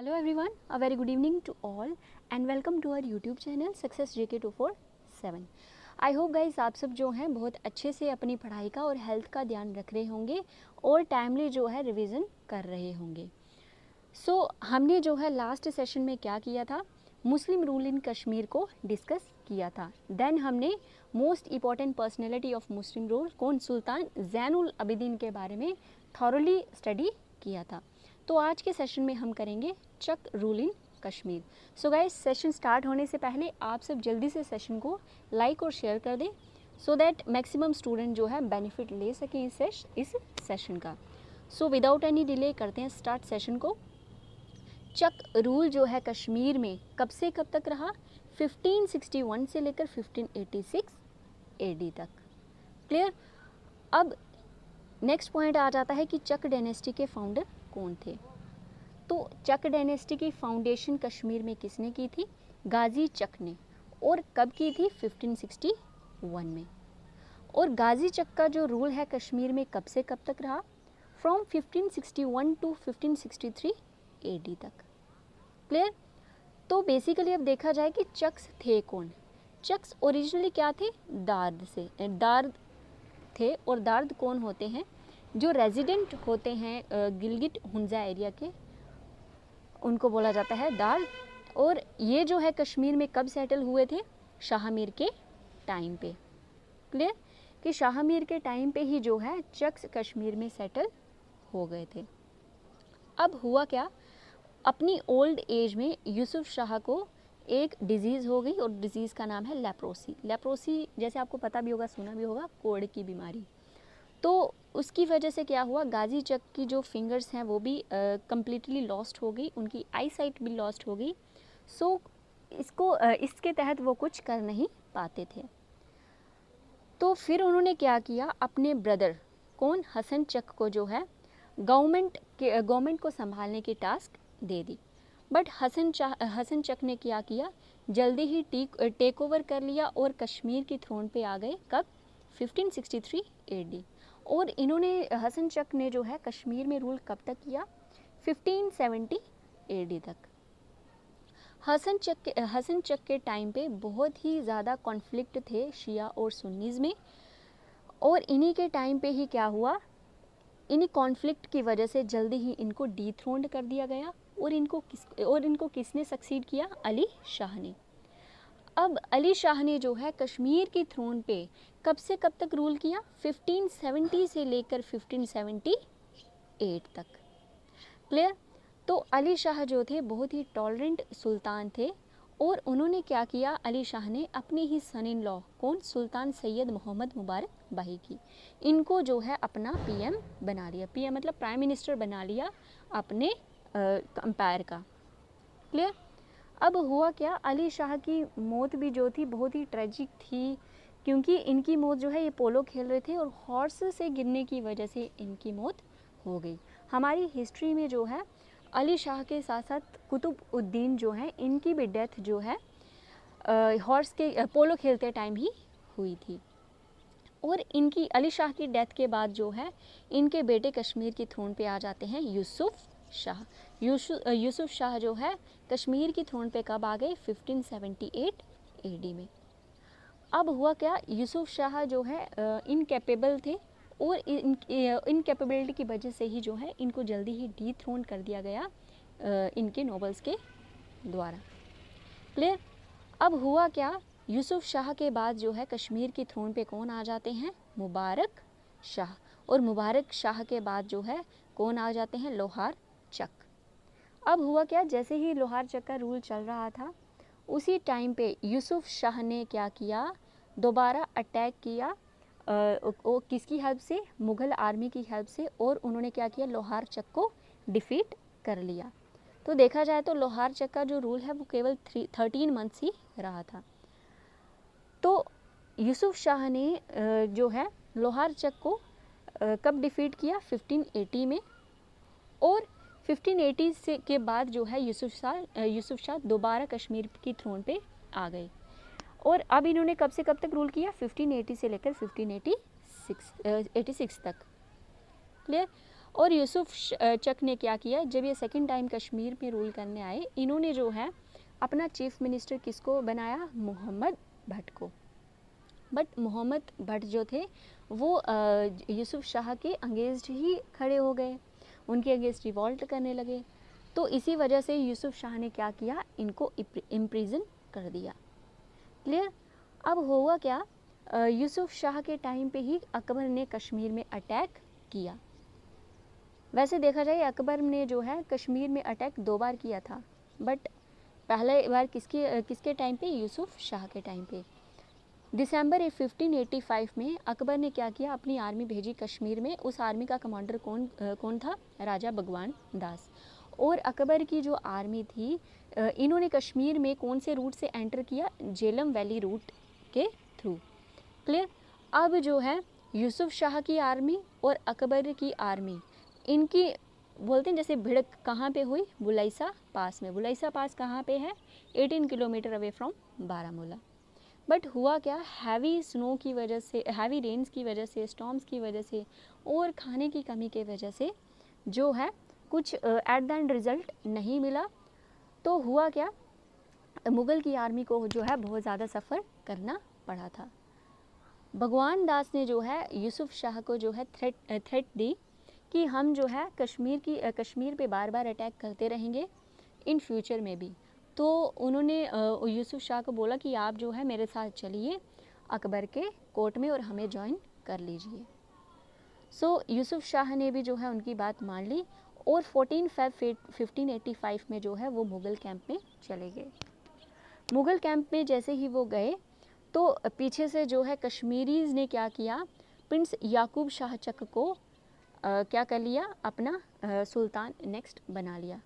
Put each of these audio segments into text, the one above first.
Hello everyone, a very good evening to all and welcome to our YouTube channel Success JK 247. I hope guys आप सब जो हैं बहुत अच्छे से अपनी पढ़ाई का और हेल्थ का ध्यान रख रहे होंगे और टाइमली जो है रिवीजन कर रहे होंगे। हमने जो है लास्ट सेशन में क्या किया था, मुस्लिम रूल इन कश्मीर को डिस्कस किया था। देन हमने most important personality of Muslim rule कौन, सुल्तान ज़ैनुल अबिदीन के बारे में थॉरली स्टडी किया था। तो आज के सेशन में हम करेंगे Chak rule in Kashmir. So guys, session start होने से पहले आप सब जल्दी से सेशन को लाइक और शेयर कर दें सो दैट मैक्सिमम स्टूडेंट जो है बेनिफिट ले सकें इस सेशन का। सो विदाउट एनी डिले करते हैं स्टार्ट सेशन को। चक रूल जो है कश्मीर में कब से कब तक रहा, 1561 से लेकर 1586 एडी तक। क्लियर। अब नेक्स्ट पॉइंट आ जाता है कि चक डायनेस्टी के फाउंडर कौन थे। तो चक डायनेस्टी की फाउंडेशन कश्मीर में किसने की थी, गाजी चक ने। और कब की थी, 1561 में। और गाजी चक का जो रूल है कश्मीर में कब से कब तक रहा, फ्रॉम 1561 टू 1563 एडी तक। क्लियर। तो बेसिकली अब देखा जाए कि चक्स थे कौन। चक्स ओरिजिनली क्या थे, दार्द थे। और दार्द कौन होते हैं, जो रेजिडेंट होते हैं गिलगिट हुंजा एरिया के, उनको बोला जाता है दार्द। और ये जो है कश्मीर में कब सेटल हुए थे, शाह मीर के टाइम पे। क्लियर, कि शाह मीर के टाइम पे ही जो है चक्स कश्मीर में सेटल हो गए थे। अब हुआ क्या, अपनी ओल्ड एज में यूसुफ शाह को एक डिजीज़ हो गई और डिजीज़ का नाम है लेप्रोसी। लेप्रोसी जैसे आपको पता भी होगा, सुना भी होगा, कोढ़ की बीमारी। तो उसकी वजह से क्या हुआ, गाजी चक की जो फिंगर्स हैं वो भी कम्प्लीटली लॉस्ट हो गई, उनकी आई साइट भी लॉस्ट हो गई। सो इसके तहत वो कुछ कर नहीं पाते थे। तो फिर उन्होंने क्या किया, अपने ब्रदर कौन, हसन चक को जो है गवर्नमेंट को संभालने की टास्क दे दी। बट हसन चक ने क्या किया, जल्दी ही टेक ओवर कर लिया और कश्मीर की थ्रोन पे आ गए। कब, 1563 एडी। और इन्होंने, हसन चक ने जो है कश्मीर में रूल कब तक किया, 1570 एडी तक। हसन चक के टाइम पे बहुत ही ज़्यादा कॉन्फ्लिक्ट थे शिया और सुन्नीज़ में। और इन्हीं के टाइम पे ही क्या हुआ, इन्हीं कॉन्फ्लिक्ट की वजह से जल्दी ही इनको डीथ्रोन्ड कर दिया गया। और इनको किसने सक्सीड किया, अली शाह ने। अब अली शाह ने जो है कश्मीर की थ्रोन पे कब से कब तक रूल किया, 1570 से लेकर 1578 तक। क्लियर। तो अली शाह जो थे बहुत ही टॉलरेंट सुल्तान थे। और उन्होंने क्या किया, अली शाह ने अपने ही सन इन लॉ कौन, सुल्तान सैयद मोहम्मद मुबारक बाही की, इनको जो है अपना पीएम बना लिया। पीएम मतलब प्राइम मिनिस्टर बना लिया अपने एम्पायर का। क्लियर। अब हुआ क्या, अली शाह की मौत भी जो थी बहुत ही ट्रेजिक थी, क्योंकि इनकी मौत जो है, ये पोलो खेल रहे थे और हॉर्स से गिरने की वजह से इनकी मौत हो गई। हमारी हिस्ट्री में जो है अली शाह के साथ साथ कुतुबुद्दीन जो है, इनकी भी डेथ जो है हॉर्स के पोलो खेलते टाइम ही हुई थी। और इनकी, अली शाह की डेथ के बाद जो है इनके बेटे कश्मीर की थ्रोन पे आ जाते हैं यूसुफ शाह। यूसुफ शाह जो है कश्मीर की थ्रोन पे कब आ गए, 1578 एडी में। अब हुआ क्या, यूसुफ शाह जो है इनकेपेबल थे और इनकेपेबिलिटी की वजह से ही जो है इनको जल्दी ही डीथ्रोन कर दिया गया इनके नोबल्स के द्वारा। क्लियर। अब हुआ क्या, यूसुफ शाह के बाद जो है कश्मीर की थ्रोन पे कौन आ जाते हैं, मुबारक शाह। और मुबारक शाह के बाद जो है कौन आ जाते हैं, लोहार चक। अब हुआ क्या, जैसे ही लोहार चक का रूल चल रहा था उसी टाइम पे यूसुफ शाह ने क्या किया, दोबारा अटैक किया किसकी हेल्प से, मुग़ल आर्मी की हेल्प से। और उन्होंने क्या किया, लोहार चक को डिफीट कर लिया। तो देखा जाए तो लोहार चक का जो रूल है वो केवल 13 मंथ्स ही रहा था। तो यूसुफ शाह ने जो है लोहार चक को कब डिफीट किया, 1580 में। और 1580 से के बाद जो है यूसुफ शाह दोबारा कश्मीर की थ्रोन पे आ गए। और अब इन्होंने कब से कब तक रूल किया, 1580 से लेकर 1586 तक। क्लियर। और यूसुफ चक ने क्या किया, जब ये सेकंड टाइम कश्मीर में रूल करने आए, इन्होंने जो है अपना चीफ मिनिस्टर किसको बनाया, मोहम्मद भट्ट को। बट मोहम्मद भट्ट जो थे वो यूसुफ शाह के अगेंस्ट ही खड़े हो गए, उनके अगेंस्ट रिवॉल्ट करने लगे। तो इसी वजह से यूसुफ शाह ने क्या किया, इनको इम्प्रिजन कर दिया। क्लियर। अब हुआ क्या, यूसुफ शाह के टाइम पे ही अकबर ने कश्मीर में अटैक किया। वैसे देखा जाए अकबर ने जो है कश्मीर में अटैक 2 बार किया था, बट पहले बार किसके टाइम पे, यूसुफ शाह के टाइम पे। दिसंबर 1585 में अकबर ने क्या किया, अपनी आर्मी भेजी कश्मीर में। उस आर्मी का कमांडर कौन था, राजा भगवान दास। और अकबर की जो आर्मी थी, इन्होंने कश्मीर में कौन से रूट से एंटर किया, झेलम वैली रूट के थ्रू। क्लियर। अब जो है यूसुफ शाह की आर्मी और अकबर की आर्मी, इनकी बोलते हैं जैसे भिड़क कहाँ पे हुई, बुलाइसा पास में। बुलाइसा पास कहाँ पे है, 18 kilometre away from Baramulla. But हुआ क्या, हैवी स्नो की वजह से, हैवी रेन्स की वजह से, स्टॉर्म्स की वजह से और खाने की कमी की वजह से जो है कुछ एट द एंड रिजल्ट नहीं मिला। तो हुआ क्या, मुग़ल की आर्मी को जो है बहुत ज़्यादा सफ़र करना पड़ा था। भगवान दास ने जो है यूसुफ शाह को जो है थ्रेट दी कि हम जो है कश्मीर पे बार बार अटैक करते रहेंगे इन फ्यूचर में भी। तो उन्होंने यूसुफ शाह को बोला कि आप जो है मेरे साथ चलिए अकबर के कोर्ट में और हमें ज्वाइन कर लीजिए। सो यूसुफ शाह ने भी जो है उनकी बात मान ली और 14 फ़रवरी 1585 में जो है वो मुग़ल कैंप में चले गए। मुग़ल कैंप में जैसे ही वो गए तो पीछे से जो है कश्मीरीज़ ने क्या किया, प्रिंस याकूब शाह चक को क्या कर लिया, अपना सुल्तान नेक्स्ट बना लिया।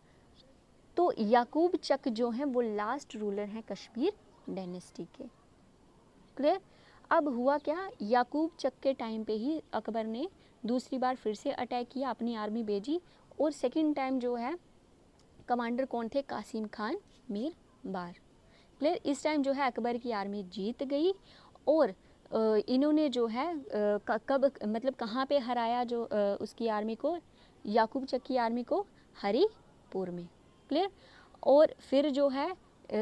तो याकूब चक जो हैं वो लास्ट रूलर हैं कश्मीर डायनेस्टी के। क्लियर। अब हुआ क्या, याकूब चक के टाइम पे ही अकबर ने दूसरी बार फिर से अटैक किया, अपनी आर्मी भेजी और सेकंड टाइम जो है कमांडर कौन थे, कासिम खान मीर बार। क्लियर। इस टाइम जो है अकबर की आर्मी जीत गई और इन्होंने जो है कब मतलब कहाँ पे हराया जो उसकी आर्मी को, याकूब चक की आर्मी को, हरिपुर में। क्लियर। और फिर जो है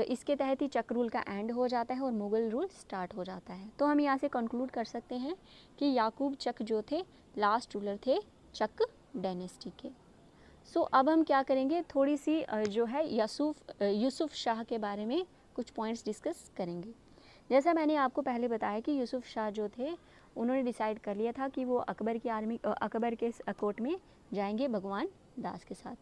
इसके तहत ही चक रूल का एंड हो जाता है और मुग़ल रूल स्टार्ट हो जाता है। तो हम यहाँ से कंक्लूड कर सकते हैं कि याकूब चक जो थे लास्ट रूलर थे चक डायनेस्टी के। सो अब हम क्या करेंगे, थोड़ी सी जो है यूसुफ शाह के बारे में कुछ पॉइंट्स डिस्कस करेंगे। जैसा मैंने आपको पहले बताया कि यूसुफ शाह जो थे उन्होंने डिसाइड कर लिया था कि वो अकबर की आर्मी अकबर के कोर्ट में जाएंगे भगवान दास के साथ।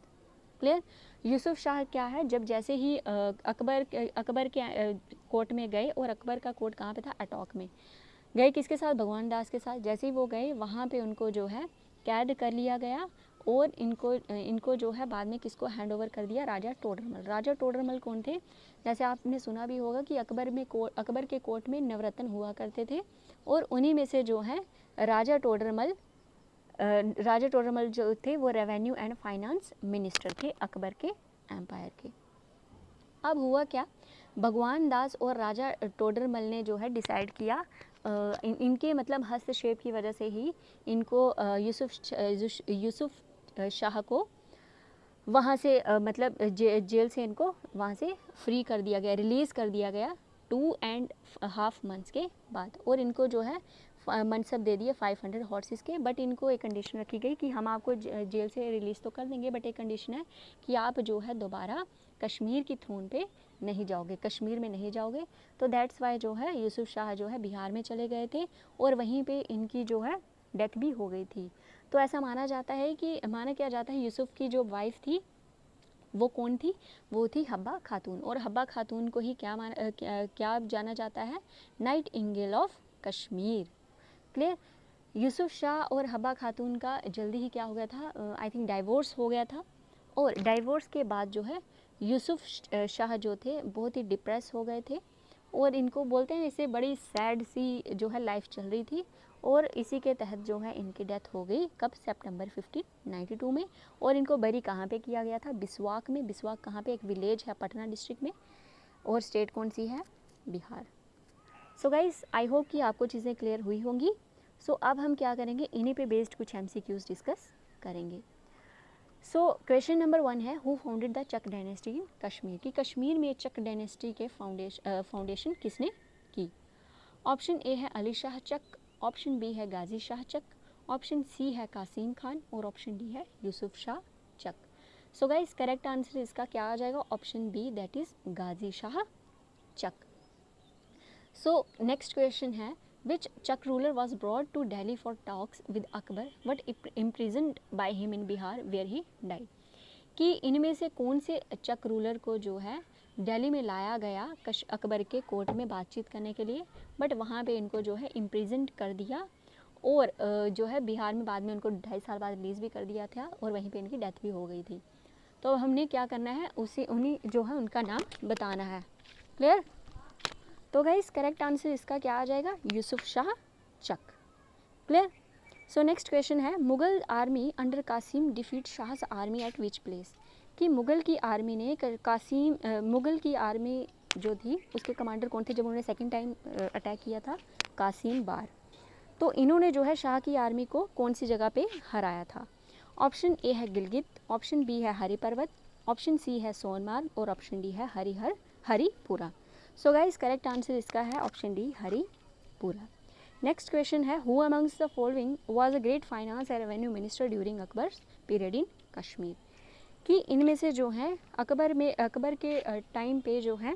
क्लियर। यूसुफ शाह क्या है, जब जैसे ही अकबर के कोर्ट में गए और अकबर का कोर्ट कहाँ पे था, अटॉक में गए, किसके साथ, भगवान दास के साथ। जैसे ही वो गए वहाँ पे उनको जो है कैद कर लिया गया और इनको जो है बाद में किसको हैंड ओवर कर दिया, राजा टोडरमल। राजा टोडरमल कौन थे, जैसे आपने सुना भी होगा कि अकबर के कोर्ट में नवरत्न हुआ करते थे और उन्हीं में से जो है राजा टोडरमल जो थे वो रेवेन्यू एंड फाइनेंस मिनिस्टर थे अकबर के एम्पायर के। अब हुआ क्या, भगवान दास और राजा टोडरमल ने जो है डिसाइड किया, इनके मतलब हस्तक्षेप की वजह से ही इनको यूसुफ शाह को वहाँ से मतलब जेल से इनको वहाँ से फ्री कर दिया गया, रिलीज़ कर दिया गया 2.5 मंथ्स के बाद। और इनको जो है मनसब दे दिए 500 हॉर्सेस के। बट इनको एक कंडीशन रखी गई कि हम आपको जेल से रिलीज़ तो कर देंगे, बट एक कंडीशन है कि आप जो है दोबारा कश्मीर की थ्रोन पे नहीं जाओगे, कश्मीर में नहीं जाओगे। तो दैट्स वाई जो है यूसुफ शाह जो है बिहार में चले गए थे और वहीं पे इनकी जो है डेथ भी हो गई थी। तो ऐसा माना जाता है कि माना क्या जाता है, यूसुफ की जो वाइफ थी वो कौन थी, वो थी हब्बा खातून। और हब्बा खातून को ही क्या जाना जाता है, nightingale of Kashmir. Clear. Yusuf Shah और हब्बा खातून का जल्दी ही क्या हो गया था, आई थिंक डाइवोर्स हो गया था। और डाइवोर्स के बाद जो है यूसुफ शाह जो थे बहुत ही डिप्रेस हो गए थे और इनको बोलते हैं इसे बड़ी सैड सी जो है लाइफ चल रही थी। और इसी के तहत जो है इनकी डेथ हो गई कब, सितंबर 1592 में। और इनको बरी कहाँ पे किया गया था, बिस्वाक में। बिस्वाक कहाँ पे, एक विलेज है पटना डिस्ट्रिक्ट में और स्टेट कौन सी है, Bihar. So guys I hope कि आपको चीज़ें क्लियर हुई होंगी। सो अब हम क्या करेंगे, इन्हीं पे बेस्ड कुछ MCQs डिस्कस करेंगे। सो क्वेश्चन नंबर 1 है, who founded the Chak dynasty in Kashmir, कि कश्मीर में चक डायनेस्टी के फाउंडेशन किसने की। ऑप्शन ए है अली शाह चक, ऑप्शन बी है गाजी शाह चक, ऑप्शन सी है कासिम खान और ऑप्शन डी है Yusuf Shah Chak. So guys correct answer इसका क्या आ जाएगा, option B, that is Ghazi Shah Chak. So next question है, which Chak ruler was brought to Delhi for talks with Akbar but imprisoned by him in Bihar where he died, कि इनमें से कौन से चक रूलर को जो है दिल्ली में लाया गया अकबर के कोर्ट में बातचीत करने के लिए, बट वहाँ पे इनको जो है इम्प्रिजेंट कर दिया और जो है बिहार में बाद में उनको 2.5 साल बाद रिलीज़ भी कर दिया था और वहीं पे इनकी डेथ भी हो गई थी। तो हमने क्या करना है, उसी उन्हीं जो है उनका नाम बताना है। क्लियर। तो गाइस करेक्ट आंसर इसका क्या आ जाएगा, Yusuf Shah Chak. Clear. So next question है, Mughal army under Qasim defeat शाह's आर्मी एट विच प्लेस, कि मुगल की आर्मी ने मुगल की आर्मी जो थी उसके कमांडर कौन थे जब उन्होंने सेकंड टाइम अटैक किया था, कासिम बार। तो इन्होंने जो है शाह की आर्मी को कौन सी जगह पे हराया था। ऑप्शन ए है गिलगित, ऑप्शन बी है हरि पर्वत, ऑप्शन सी है सोनमार्ग और ऑप्शन डी है Haripura. So guys correct answer इसका है option D, Haripura. Next question है, who amongst the following was a great finance and revenue minister during Akbar's period in Kashmir, कि इनमें से जो है अकबर के टाइम पे जो है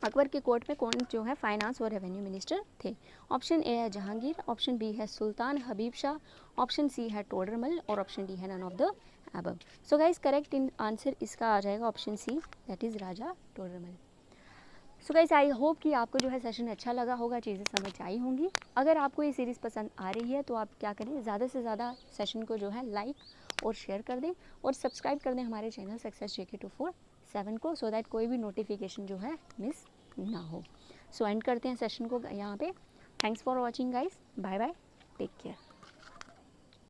अकबर के कोर्ट में कौन जो है फाइनेंस और रेवेन्यू मिनिस्टर थे। ऑप्शन ए है जहांगीर, ऑप्शन बी है सुल्तान हबीब शाह, ऑप्शन सी है टोडरमल और ऑप्शन डी है none of the above. So guys correct answer इसका आ जाएगा option C, that is Raja Todarmal. So guys I hope कि आपको जो है सेशन अच्छा लगा होगा, चीज़ें समझ आई होंगी। अगर आपको ये सीरीज़ पसंद आ रही है तो आप क्या करें, ज़्यादा से ज़्यादा सेशन को जो है लाइक और शेयर कर दें और सब्सक्राइब कर दें हमारे चैनल सक्सेस JK247 को, सो दैट कोई भी नोटिफिकेशन जो है मिस ना हो। सो एंड करते हैं सेशन को यहाँ पे। Thanks for watching guys, bye bye, take care.